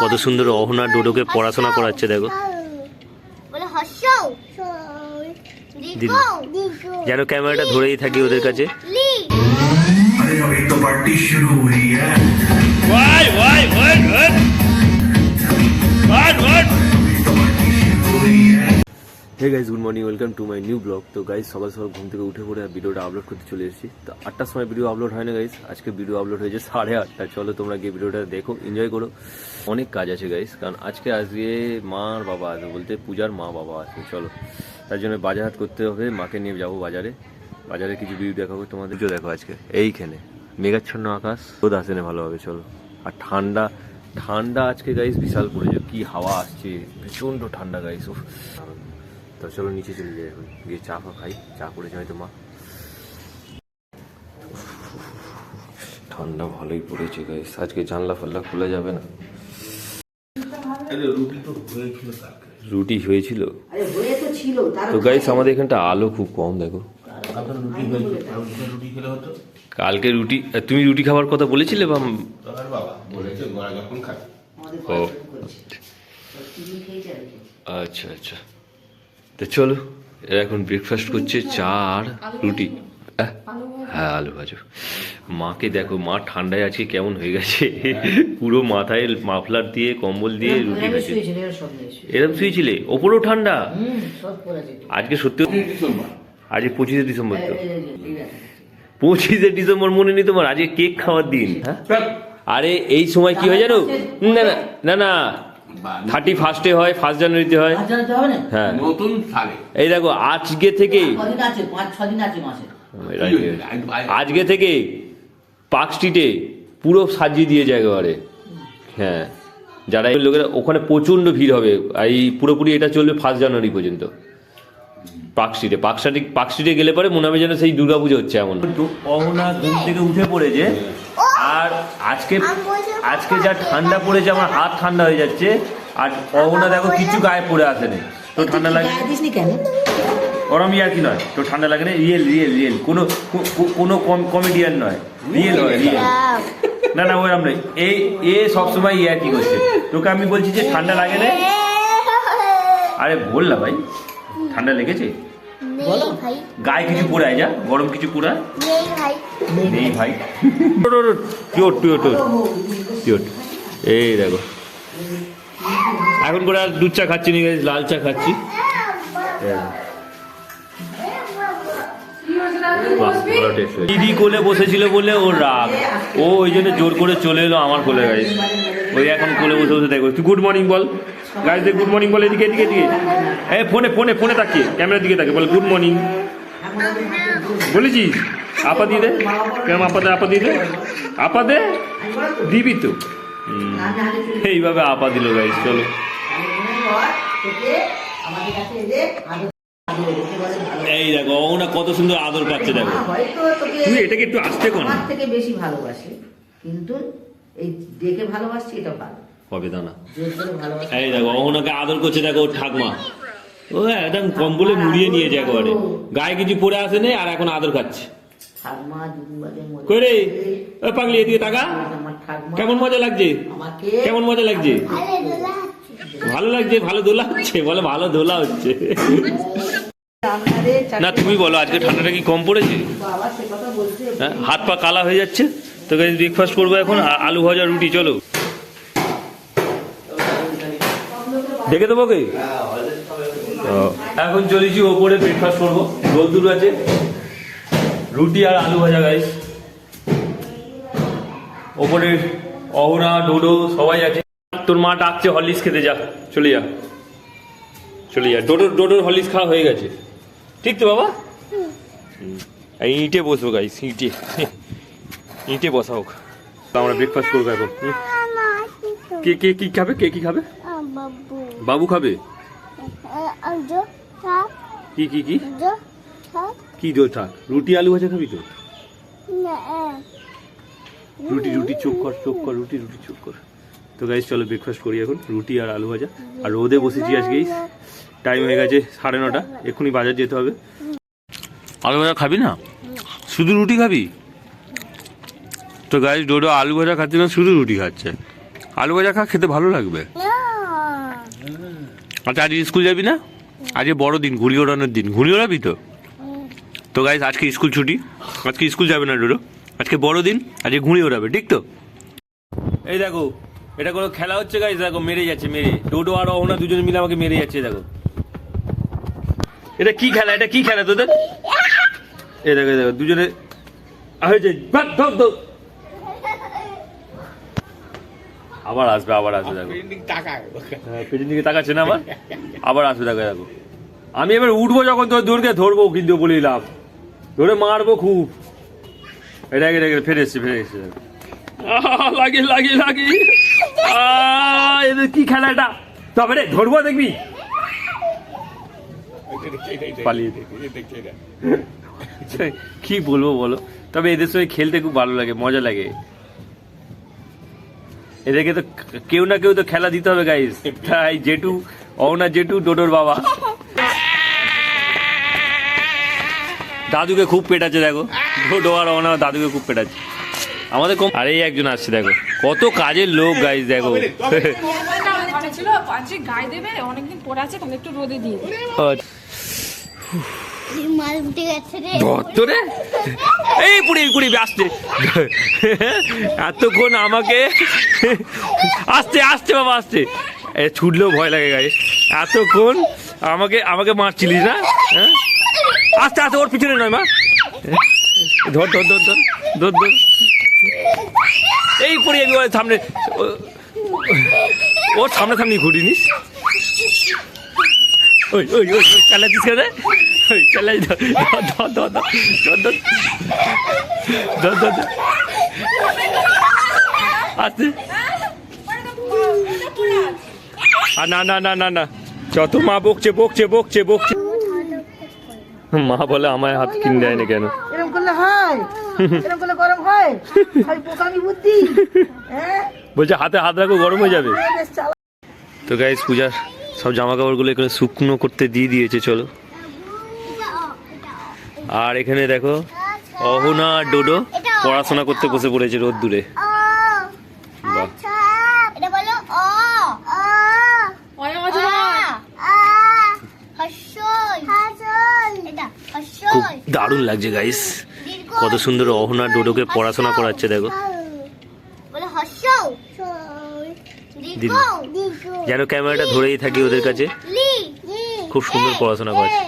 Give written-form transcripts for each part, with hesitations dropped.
কত সুন্দর অহনা ডোডোকে পড়াশোনা করাচ্ছে দেখো। যেন ক্যামেরাটা ধরেই থাকি ওদের কাছে। Hey guys, good morning, welcome to my new vlog. তো গাইজ সকাল সকাল ঘুম থেকে উঠে পড়ে ভিডিওটা আপলোড করতে চলে এসেছি। তো 8টার সময় ভিডিও আপলোড হয় না গাইজ, আজকে ভিডিও আপলোড হয়েছে 8:30। চলো তোমরা গিয়ে ভিডিওটা দেখো, এনজয় করো। অনেক কাজ আছে গাইজ, কারণ আজকে মার বাবা আসবে, বলতে পূজার মা বাবা আসবে। চলো তার জন্য বাজার হাট করতে হবে, মাকে নিয়ে যাবো বাজারে। বাজারে কিছু ভিউ দেখাবো তোমাদের। দেখো আজকে এইখানে মেঘাচ্ছন্ন আকাশ, রোদ আসে না ভালোভাবে। চলো, আর ঠান্ডা ঠান্ডা আজকে গাইজ বিশাল পড়েছে, কি হাওয়া আসছে, প্রচণ্ড ঠান্ডা গাইজ। তো চলো নিচে চলে যাই, এখন গিয়ে চা খাই। চা করেছে হয়তো মা। ঠান্ডা ভালোই পড়েছে গাইস, আজকে জানলা ফাল্লা খোলা যাবে না। রুটি হয়েছিল তো গাইস, আমাদের এখানটা আলো খুব কম দেখো। কালকে রুটি, তুমি রুটি খাবার কথা বলেছিলে বা? ও আচ্ছা আচ্ছা, তো চলো এরা এখন ব্রেকফাস্ট করছে, চা আর রুটি। হ্যাঁ, আলু ভাজো। মাকে দেখো, মা ঠান্ডায় আজকে কেমন হয়ে গেছে, পুরো মাথায় মাফলার দিয়ে কম্বল দিয়ে রুটি খাচ্ছে। এরকম শুয়েছিলে? ওপরেও ঠান্ডা আজকে সত্যি। আজকে 25শে ডিসেম্বর, তো 25শে ডিসেম্বর মনে নেই তোমার? আজকে কেক খাওয়ার দিন। আরে এই সময় কি হয় জানো? না না না না, 31 হয়, 1 জানুয়ারিতে হয়। হ্যাঁ, নতুন সালে। এই দেখো আজকে থেকে আজকে থেকে পার্ক স্ট্রিটে পুরো সাজিয়ে দিয়ে যায় একেবারে। হ্যাঁ, যারা এই লোকেরা, ওখানে প্রচণ্ড ভিড় হবে। এই পুরোপুরি এটা চলবে 1 জানুয়ারি পর্যন্ত পার্ক স্ট্রিটে গেলে পরে মনে হবে যেন সেই দুর্গাপুজো হচ্ছে এমন। অহনা ঘুম থেকে উঠে পড়েছে, আর আজকে যা ঠান্ডা পড়েছে, আমার হাত ঠান্ডা হয়ে যাচ্ছে। আর অহনা দেখো কিছু গায়ে পড়ে আসেনি, তো ঠান্ডা লাগে ওরম ইয়ার কি নয়, তো ঠান্ডা লাগে না। রিয়েল কোনো কমেডিয়ান নয়, রিয়েল হয়, রিয়েল। না না, ওরম নয়। এ সবসময় ইয়ার কি করছে, তোকে আমি বলছি যে ঠান্ডা লাগে না। আরে বল না ভাই, ঠান্ডা লেগেছে? গায়ে কিছু পড়ে যা, গরম কিছু পড়ে নেই ভাই। এই দেখো, এখন করে আর দুধ চা খাচ্ছি নি, লাল চা খাচ্ছি। দিদি কোলে বসেছিল বলে ওর রাগ, ও ওই জন্য জোর করে চলে এলো আমার কোলে। গাইস ওই এখন কোলে বসে বসে দেখো। তুই গুড মর্নিং বল গাইস, দেখ গুড মর্নিং বল। এদিকে এই ফোনে তাকিয়ে, ক্যামেরার দিকে তাকিয়ে বলে গুড মর্নিং। বলেছিস আপা দিয়ে দে, কেমন আপা দিয়ে দে, আপা দে, দিবি তো। এইভাবে আপা দিল গাইস। চলো এই দেখো ওনা কত সুন্দর আদর পাচ্ছে দেখো। তুই এটাকে একটু আসতে কোন থেকে বেশি ভালোবাসি, কিন্তু এই দেখে ভালোবাসছি, এটা ভালো হবে না। এই দেখো ওনাকে আদর করছে দেখো ওর ঠাকমা, ও একদম কম্বলে মুড়িয়ে নিয়েছে একেবারে, গায়ে কিছু পরে আসে নেই, আর এখন আদর খাচ্ছে। করে পাগলি এদিকে টাকা, কেমন মজা লাগছে? কেমন মজা লাগছে? ভালো লাগছে, ভালো দোলা হচ্ছে, বলে ভালো দোলা হচ্ছে। না তুমি বলো, আজকে ঠান্ডাটা কি কম পড়েছে? হ্যাঁ, হাত পা কালা হয়ে যাচ্ছে। তো ব্রেকফাস্ট করবো এখন, আলু ভাজা রুটি। চলো দেখে দেবো কে। এখন চলেছি ওপরে, ব্রেকফাস্ট করবো। রোদ্দুর আছে, রুটি আর আলু ভাজা গাইস। ওপরে অহনা ডোডো সবাই আছে। তোর মা ডাকছে হরলিক্স খেতে, যা চলে যা। ডোডোর হরলিক্স খাওয়া হয়ে গেছে, ঠিক তো বাবা? ইটে বসবো গাইস, ইটে বসা হোক। আমরা ব্রেকফাস্ট করবো এখন। কি খাবে? কে কি খাবে? বাবু খাবে। কি দো থাক, রুটি আলু ভাজা খাবি তো? রুটি চোখ কর, রুটি চোখ কর। তো গাইস চলো ব্রেকফাস্ট করি এখন, রুটি আর আলু ভাজা। আর রোদে বসেছি আজকে, টাইম হয়ে গেছে 9:30, এক্ষুনি বাজার যেতে হবে। আলু ভাজা খাবি না, শুধু রুটি খাবি? তো গাইস ডোডো আলু ভাজা খাচ্ছে না, শুধু রুটি খাচ্ছে। আলু ভাজা খা, খেতে ভালো লাগবে। আচ্ছা আজ স্কুল যাবি না? আজকে বড় দিন, ঘুড়ি ওড়ানোর দিন। ঘুড়ি ওড়াবি তো? তো গাইস আজকে স্কুল ছুটি, আজকে স্কুল যাবে না ডোডো, আজকে বড় দিন, আজকে ঘুড়ি ওড়াবে, ঠিক তো? এই দেখো এটা কোনো খেলা হচ্ছে গাইস, দেখো মেরে যাচ্ছে, মেরে ডোডো আর অহনা দুজনে মিলে আমাকে মেরে যাচ্ছে। দেখো এটা কি খেলা, এটা কি খেলা তোদের? এই দেখো দেখো দুজনে হয়েছে, আবার আসবে, আবার আসবে। দেখো পেছন দিকে তাকাচ্ছে না আবার, আবার আসবে। দেখো দেখো আমি এবার উঠবো যখন তোর দৌড়কে ধরবো কিন্তু বলিলাম, ধরে মারবো খুব। এটা ফেরে এসছে, ফেরে এসছে। লাগি লাগি লাগি, এদের কি খেলা এটা? তবে রে ধরবো, দেখবি পালিয়ে। কি বলবো বলো, তবে এদের সঙ্গে খেলতে খুব ভালো লাগে, মজা লাগে। এদেরকে তো কেউ না কেউ তো খেলা দিতে হবে গাইস। তাই জেঠু, অহনা জেঠু, ডোডোর বাবা। দাদুকে খুব পেটাচ্ছে দেখো, ডোডো আর অহনা দাদুকে খুব পেটাচ্ছে আমাদের। আর এই একজন আসছে দেখো, কত কাজের লোক গাইস। দেখো এই পুড়ে পুড়ে আসছে এতক্ষণ আমাকে, আসতে আসতে বাবা আসতে, ছুটলেও ভয় লাগে গাইস। এতক্ষণ আমাকে আমাকে মারছিলিস না? হ্যাঁ আস্তে আস্তে, ওর পিছনে নয় মা, ধর ধর ধর ধর ধর ধর। এই পড়ে যাবি ওর সামনে, ওর সামনে সামনে ঘুরিনিস। ওই ওই ওই চালাতিস কেন? ওই চালাই, ধর ধর ধর ধর ধর ধর ধর, আস্তে। আর না না না না না, যত মা বকছে বকছে বকছে বকছে। মা বলে আমায় হাত কিনে দেয় না কেন? এরকম করলে হয়? এরকম করলে গরম হয়? ভাই বোকামি বুদ্ধি। বলছে হাতে হাত রাখো, গরম হয়ে যাবে। তো গাইস পূজার সব জামা কাপড়গুলো এখানে শুকনো করতে দিয়ে দিয়েছে, চলো। আর এখানে দেখো অহনা আর ডোডো পড়াশোনা করতে বসে পড়েছে রোদ দূরে। খুব দারুণ লাগছে গাইস, কত সুন্দর অহনা ডোডোকে পড়াশোনা করাচ্ছে দেখো। যেন ক্যামেরাটা ধরেই থাকি ওদের কাছে, খুব সুন্দর পড়াশোনা করছে।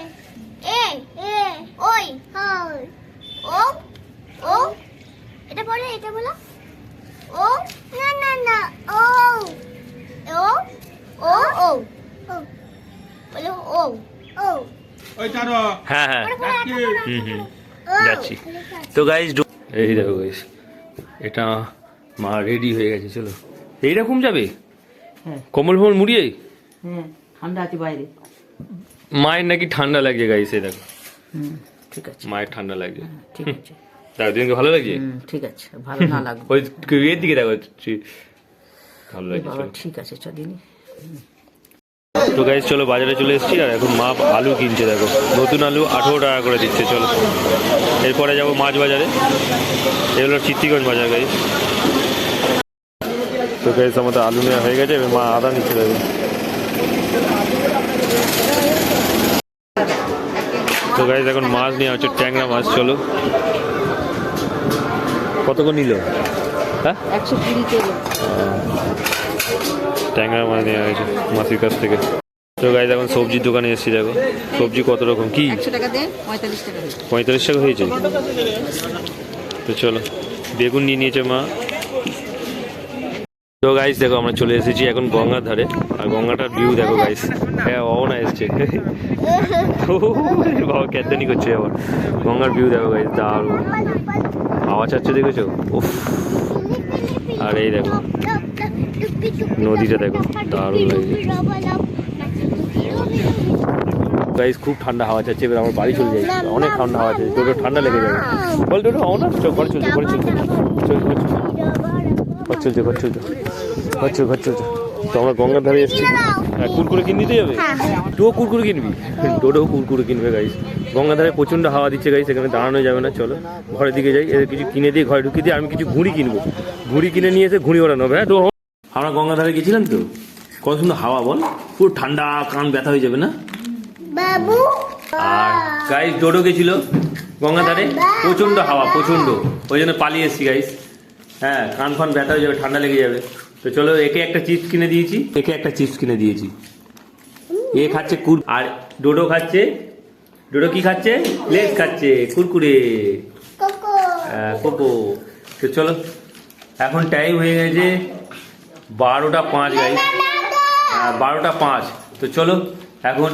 হ্যাঁ হ্যাঁ যাচ্ছি। তো গাইস এই দেখো গাইস, এটা মা রেডি হয়ে গেছে, চলো। এইরকম যাবে কম্বল ফম্বল মুড়িয়ে? ঠান্ডা আছে বাইরে। মায়ের নাকি ঠান্ডা লাগছে গাইস, এই দেখো। ঠিক আছে, মায়ের ঠান্ডা লাগছে। ঠিক আছে, দেখো দিনকে ভালো লাগছে। ঠিক আছে, ভালো না লাগবে ওই এর দিকে দেখো, ভালো লাগছে। ঠিক আছে চলিনি। তো গাইস চলো বাজারে চলে এসেছি, আর এখন মা আলু কিনছে দেখো, নতুন আলু 18 টাকা করে দিচ্ছে। চলো এরপরে যাবো মাছ বাজারে, এগুলো চিত্তিগঞ্জ বাজার গাইস। তো গাইস আমাদের আলু নেওয়া হয়ে গেছে, এবার মা আদা নিচ্ছে দেখো। তো গাইস এখন মাছ নেওয়া হচ্ছে, ট্যাংরা মাছ। চলো কত করে নিল? হ্যাঁ 120 কিলো ট্যাংরা মাছ নেওয়া হয়েছে মাসির কাছ থেকে। তো গাইস এখন সবজির দোকানে এসেছি দেখো, সবজি কত রকম। কি 100 টাকা দেন, 45 টাকা হয়েছে। 45 টাকা হয়েছে। তো চলো বেগুন নিয়ে নিয়েছে মা। তো গাইস দেখো আমরা চলে এসেছি এখন গঙ্গার ধারে, আর গঙ্গাটার ভিউ দেখো গাইস। হ্যাঁ অহনা এসছে, বাবা ক্যাদানি করছে আবার। গঙ্গার ভিউ দেখো গাইস, দারুণ হাওয়া চাচ্ছে, দেখেছো? উফ। আর এই দেখো নদীটা দেখো, দারুণ লাগছে গাইস। খুব ঠান্ডা হাওয়া চাচ্ছে, এবার আমার বাড়ি চলে যাই, অনেক ঠান্ডা হাওয়া চাচ্ছে। তোর ঠান্ডা লেগে যাবে। বল তোর অহনা চল, ঘরে চলছে, ঘরে চলছে, ঘর চলছে, ঘর চলছে, ঘর চলছে, ঘর চলছে। তো আমরা গঙ্গার ধারে এসেছি। হ্যাঁ কুরকুরে কিনে দিতে যাবে? তুইও কুরকুরে কিনবি? তোরও কুরকুরে কিনবে গাইস। গঙ্গার ধারে প্রচণ্ড হাওয়া দিচ্ছে গাইস, এখানে দাঁড়ানো যাবে না। চলো ঘরের দিকে যাই, এদের কিছু কিনে দিয়ে ঘরে ঢুকিয়ে দিয়ে আমি কিছু ঘুড়ি কিনবো, ঘুড়ি কিনে নিয়ে এসে ঘুড়ি ওড়ানো হবে। হ্যাঁ তো আমরা গঙ্গাধারে গেছিলাম তো, কত সুন্দর হাওয়া বল, পুরো ঠান্ডা, কান ব্যথা হয়ে যাবে না। বাবু আর গাইস ডোডো গেছিল গঙ্গাধারে, প্রচন্ড হাওয়া প্রচন্ড, ওই জন্য পালিয়ে এসেছি গাইস। হ্যাঁ, কান ফান ব্যথা হয়ে যাবে, ঠান্ডা লেগে যাবে। তো চলো, একে একটা চিপস কিনে দিয়েছি, এ খাচ্ছে আর ডোডো খাচ্ছে। ডোডো কি খাচ্ছে? লেস খাচ্ছে, কুরকুরে, কোকো কোকো। তো চলো, এখন টাইম হয়ে গেছে 12:05 গাইস, 12:05। তো চলো, এখন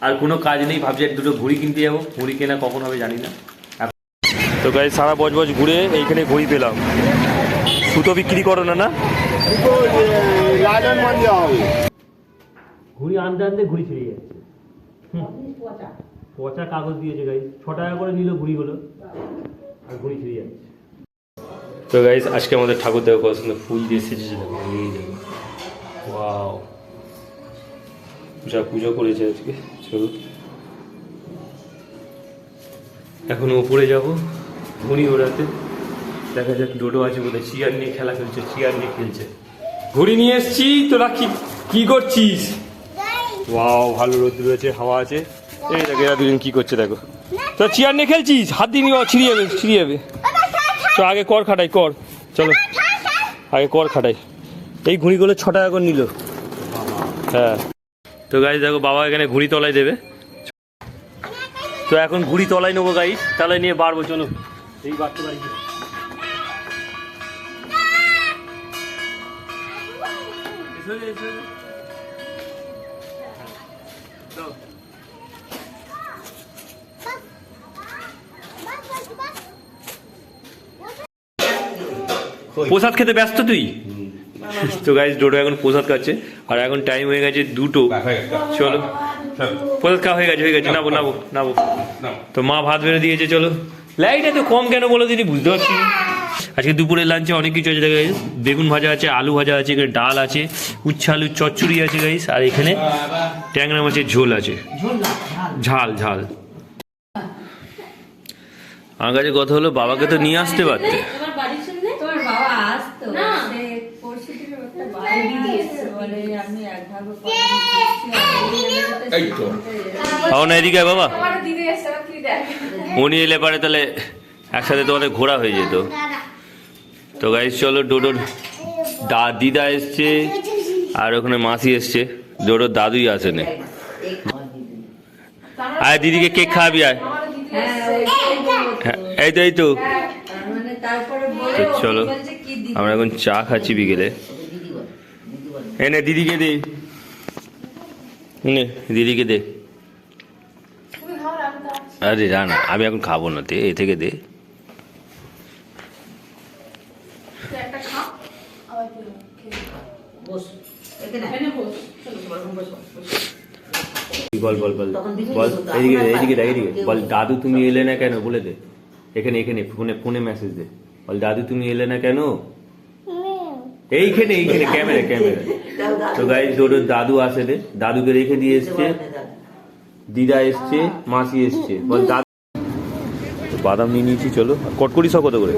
আর কোনো কাজ নেই, ভাবছি এক দুটো ঘুড়ি কিনতে যাবো। ঘুড়ি কেনা কখন হবে জানি না। তো গাইস সারা বজবজ ঘুরে এইখানে ঘুড়ি পেলাম। সুতো বিক্রি করো না? না, ঘুড়ি আনতে আনতে ঘুড়ি ছিঁড়ে যাচ্ছে। পচা কাগজ দিয়েছে গাইস, 6 টাকা করে নিল ঘুড়িগুলো, আর ঘুড়ি ছিঁড়ে যাচ্ছে। তো গাইস আজকে আমাদের ঠাকুর দেখো কত সুন্দর ফুল দিয়ে সেজেছিলাম। ওয়াও, যা পুজো করেছে আজকে। চলো এখন উপরে যাব ঘুড়ি ওড়াতে। দেখা যাক, ডোডো আছে বোধহয়, চেয়ার নিয়ে খেলা খেলছে, ঘুড়ি নিয়ে এসছি। তোরা কি করছিস? ওয়াও, ভালো রোদ রয়েছে, হাওয়া আছে। এই দেখো এরা দুজন কি করছে দেখো। তো চেয়ার নিয়ে খেলছিস, হাত দিয়ে নিয়ে ছিঁড়ে যাবে। তো আগে কর খাটাই, কর, চলো আগে কর খাটাই। এই ঘুড়িগুলো 6 টাকা করে নিল। হ্যাঁ, তো গাইস দেখো বাবা এখানে ঘুড়ি তলায় দেবে। তো এখন ঘুড়ি তলায় নেবো গাইস, তলায় নিয়ে বাড়বো। চলো, এই বাড়তে পারি। প্রসাদ খেতে ব্যস্ত তুই? তো গাইস ডোডো এখন প্রসাদ খাচ্ছে, আর এখন টাইম হয়ে গেছে 2টো। চলো, প্রসাদ খাওয়া হয়ে গেছে, নাবো। তো মা ভাত বেড়ে দিয়েছে। চলো, লাইট এত কম কেন বলো দিদি, বুঝতে পারছি না। আজকে দুপুরে লাঞ্চে অনেক কিছু আছে গাইস। বেগুন ভাজা আছে, আলু ভাজা আছে, এখানে ডাল আছে, উচ্ছে আলুর চচ্চড়ি আছে গাইস, আর এখানে ট্যাংরা মাছের ঝোল আছে, ঝাল। আমার কাছে কথা হলো, বাবাকে তো নিয়ে আসতে পারতে। এদিকে বাবা, উনি এলে পারে তাহলে একসাথে তোমাদের ঘোরা হয়ে যেত। তো গাইস চলো, ডোডোর দিদা এসছে, আর ওখানে মাসি এসছে, ডোডোর দাদুই আসেনি। আয় দিদিকে কেক খাওয়াবি, আয়। এই তো চলো, আমরা এখন চা খাচ্ছি বিকেলে। এনে দিদিকে দে। আরে না, আমি এখন খাবো না, দে, এ থেকে দে। বল এদিকে বল, দাদু তুমি এলে না কেন বলে দে। এখানে ফোনে মেসেজ দে, বল দাদু তুমি এলে না কেন। এইখানে ক্যামেরা। তো গাইস ডোডোর দাদু আসে রে, দাদুকে রেখে দিয়ে এসছে, দিদা এসছে, মাসি এসছে। বল দাদু। বাদাম নিয়ে নিয়েছি, চলো। কটকরি সব কত করে?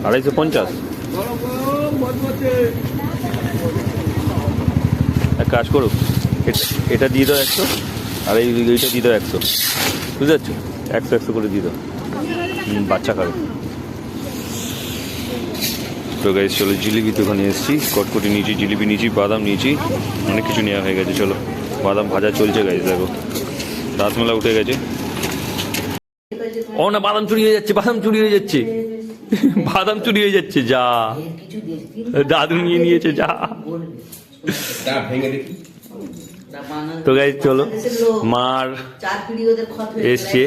250। এক কাজ করো, এটা দিয়ে দাও 100, আর এইটা দিয়ে দাও 100, বুঝতে পারছো? 100 করে দিয়ে দাও, বাচ্চা খাবে। তো গাইস চলো, জিলিপি দোকানে এসেছি, কটকটি নিয়েছি, জিলিপি নিয়েছি, বাদাম নিয়েছি, অনেক কিছু নেওয়া হয়ে গেছে। চলো, বাদাম ভাজা চলছে গাইস, দেখো রাসমেলা উঠে গেছে। ও না, বাদাম চুরি হয়ে যাচ্ছে, যা দাদু নিয়ে নিয়েছে, যা। তো গাইস চলো, মার এসছে,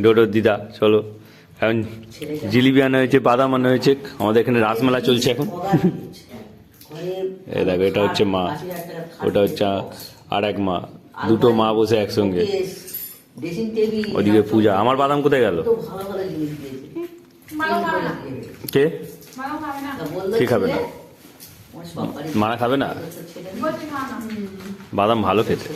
ডোডোর দিদা। চলো, এখন জিলিপি আনা হয়েছে, বাদাম আনা হয়েছে, আমাদের এখানে রাসমেলা চলছে এখন। এই দেখো, এটা হচ্ছে মা, ওটা হচ্ছে আর এক মা, দুটো মা বসে একসঙ্গে। ওদিকে পূজা। আমার বাদাম কোথায় গেল? কে খাবে না? মানা খাবে না? বাদাম ভালো খেতে।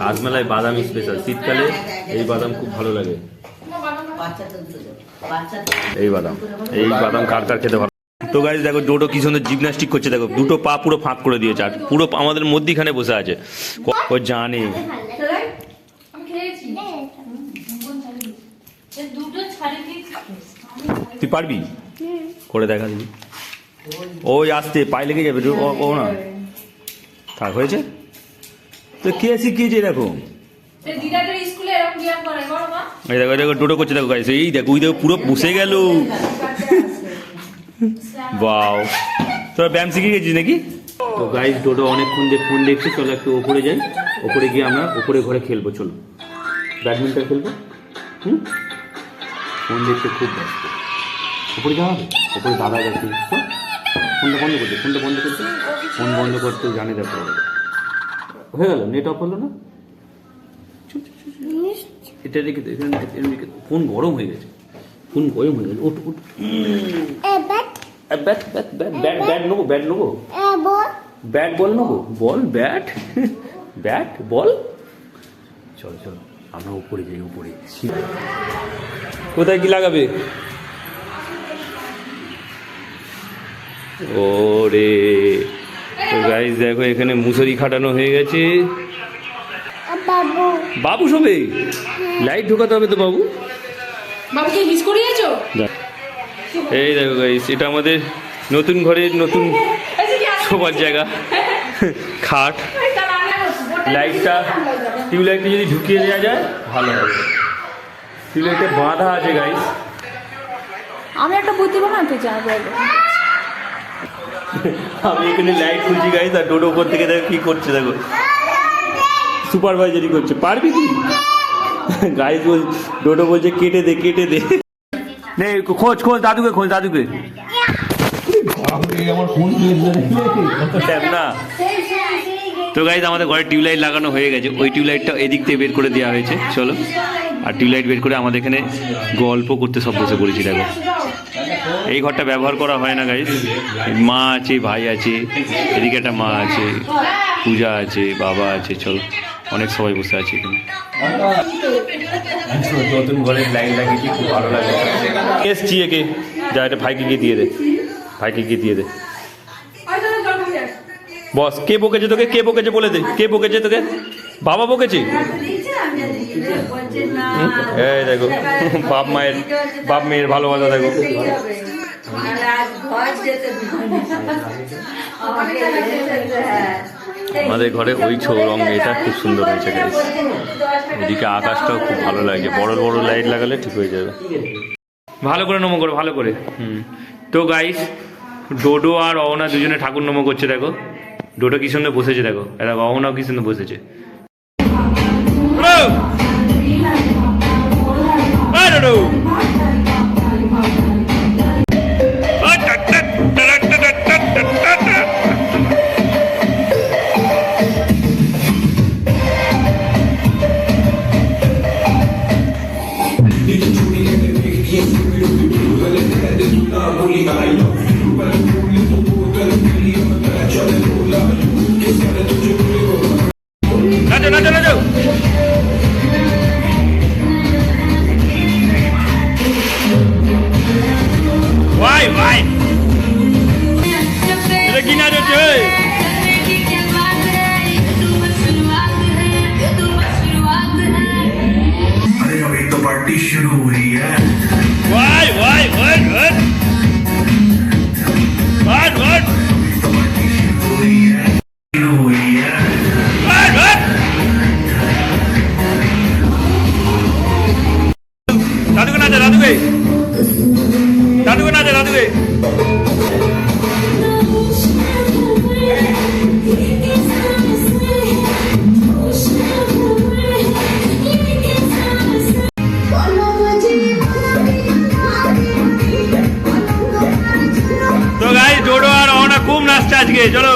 রাসমেলায় বাদাম স্পেশাল, শীতকালে এই বাদাম খুব ভালো লাগে। এই বাদাম কার কার খেতে ভালো। তো গাইস দেখো ডোডো কি সুন্দর জিমন্যাস্টিক করছে, দেখো দুটো পা পুরো ফাঁক করে দিয়েছে আর পুরো আমাদের মধ্যিখানে বসে আছে। ও জানে তুই পারবি করে দেখা দিবি। ওই আসতে পায়ে লেগে যাবে ও না থাক হয়েছে তো কে শিখিয়েছে দেখো। এই দেখো দেখো ডোডো করছে দেখো গাইস, এই দেখো ওই দেখো পুরো বসে গেল। বাও তোরা ব্যায়াম শিখে গেছিস নাকি? তো গাইস ডোডো অনেকক্ষণ যে ফোন দেখছে, চলো একটু ওপরে যাই, ওপরে গিয়ে আমরা ওপরে ঘরে খেলবো, চলো ব্যাডমিন্টন খেলবো। ফোন দেখতে খুব ব্যস্ত, ওপরে যাওয়া হবে, ওপরে দাদা যাচ্ছে। ফোনটা বন্ধ করতে, ফোনটা বন্ধ করতে, ফোন বন্ধ করতে জানে দেখো হয়ে গেল, নেট অফ হলো না। এটা রেখে দে, ফোন গরম হয়ে গেছে, ফোন গরম হয়ে গেছে। ওঠ ওঠ, bat bat bat bat bat নেবো, ব্যাট নেবো, ব্যাট বল নেবো, বল ব্যাট ব্যাট বল। চলো চলো আমরা উপরে যাই, উপরে কোথায় কি লাগাবে? ওরে তো গাইস দেখো এখানে মুসুরি খাটানো হয়ে গেছে। বাবু শোবে, লাইট ঢোকাতে হবে তো বাবু। বাবুকে মিস করিয়েছো? এই দেখো গাইস এটা আমাদের নতুন ঘরের নতুন শোবার জায়গা, খাট। লাইটটা টিউবলাইটটা যদি ঢুকিয়ে দেওয়া যায় ভালো হবে। টিউবলাইটটা বাঁধা আছে গাইস। আমি একটা বুদ্ধি বানাতে চাই। আমি এখানে লাইট খুলছি গাইস, আর ডোডো উপর থেকে দেখো কি করছে, দেখো সুপারভাইজারি করছে। পারবি তুই? গাইস বল, ডোডো বলছে কেটে দে কেটে দে। নে খোঁজ খোঁজ দাদুকে, খোঁজ দাদুকে। না তো গাইস আমাদের ঘরে টিউবলাইট লাগানো হয়ে গেছে, ওই টিউবলাইটটা এদিক থেকে বের করে দেওয়া হয়েছে। চলো আর টিউবলাইট বের করে আমাদের এখানে গল্প করতে সব বসে পড়েছি। দেখো এই ঘরটা ব্যবহার করা হয় না গাইস। মা আছে, ভাই আছে, এদিকে একটা মা আছে, পূজা আছে, বাবা আছে, চলো অনেক সবাই বসে আছে এখানে। নতুন ঘরের লাইট লাগিয়েছি, খুব ভালো লাগে। এসছি একে যা, এটা ভাইকে গিয়ে দিয়ে দে, ভাইকে গিয়ে দিয়ে দে। বস কে বকেছে তোকে, কে বকেছে বলে দে, কে বকেছে তোকে? বাবা বকেছে? এই দেখো বাপ মেয়ের ভালোবাসা দেখো। আমাদের ঘরে ওই রং এটা খুব সুন্দর হয়েছে গাইস। এদিকে আকাশটাও খুব ভালো লাগছে, বড় বড় লাইট লাগালে ঠিক হয়ে যাবে। ভালো করে নমো করো, ভালো করে। তো গাইস ডোডো আর অওনা দুজনে ঠাকুর নমো করছে। দেখো ডোডো কি সুন্দর বসেছে, দেখো এরা অওনাও কি সুন্দর বসেছে। নাচো নাচো নাচো। ভাই ভাই এটা কি নাচ হচ্ছে? तो पार्टी शुरू हुई है। भाई भाई भाई भाई भाई भाई शुरू हुई है। भाई भाई दादू को नाचे, दादू के नाचे, दादू के। तो गाइस डोडो और ओना खूब नाचते आज के। चलो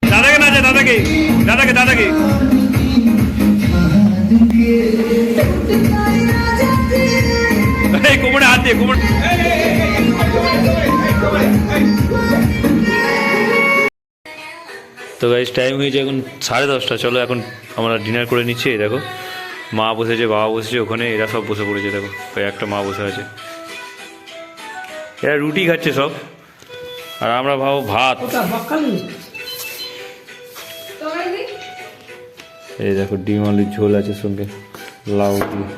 दादा के नाचे, दादा के दादा के दादा के। কোমরে হাত দিয়ে কোমর। তো গাইস টাইম হয়েছে এখন 10:30। চলো এখন আমরা ডিনার করে নিচ্ছি। দেখো মা বসেছে, বাবা বসেছে ওখানে, এরা সব বসে পড়েছে। দেখো ওই একটা মা বসে আছে, এরা রুটি খাচ্ছে সব, আর আমরা ভাবো ভাত। এই দেখো ডিম আলুর ঝোল আছে সঙ্গে লাউ দিয়ে।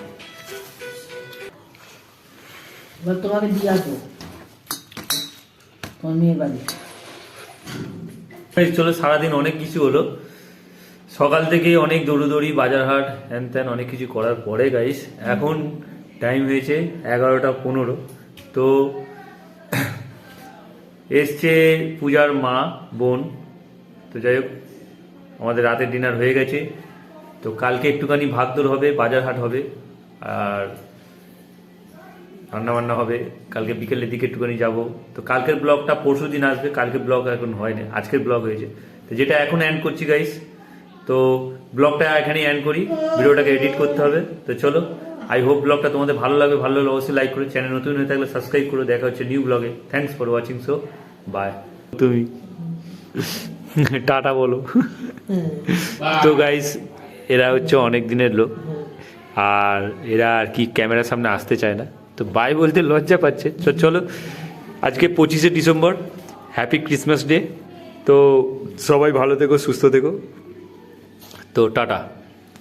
এবার তোমাকে দিয়ে আসবো তোমার মেয়ের বাড়ি। চলো, সারাদিন অনেক কিছু হলো, সকাল থেকে অনেক দৌড়োদৌড়ি, বাজার হাট হ্যান ত্যান অনেক কিছু করার পরে গাইস এখন টাইম হয়েছে 11:15। তো এসছে পূজার মা বোন। তো যাই হোক, আমাদের রাতের ডিনার হয়ে গেছে। তো কালকে একটুখানি ভাগদৌড় হবে, বাজার হাট হবে, আর রান্নাবান্না হবে। কালকে বিকেলের দিকে একটুখানি যাব। তো কালকের ব্লগটা পরশু দিন আসবে, কালকের ব্লগ এখন হয়নি, আজকের ব্লগ হয়েছে। তো যেটা এখন এন্ড করছি গাইস, তো ব্লগটা এখানেই এন্ড করি, ভিডিওটাকে এডিট করতে হবে। তো চলো, আই হোপ ব্লগটা তোমাদের ভালো লাগবে, ভালো লাগলে অবশ্যই লাইক করো, চ্যানেল নতুন হয়ে থাকলে সাবস্ক্রাইব করো। দেখা হচ্ছে নিউ ব্লগে। Thanks for watching, so bye. তুমি টাটা বলো। তো গাইস এরা হচ্ছে অনেক দিনের লোক, আর এরা আর কি ক্যামেরার সামনে আসতে চায় না, তো বাই বলতে লজ্জা পাচ্ছে। তো চলো, আজকে 25শে ডিসেম্বর, হ্যাপি ক্রিসমাস ডে। তো সবাই ভালো থেকো, সুস্থ থেকো। তো টাটা।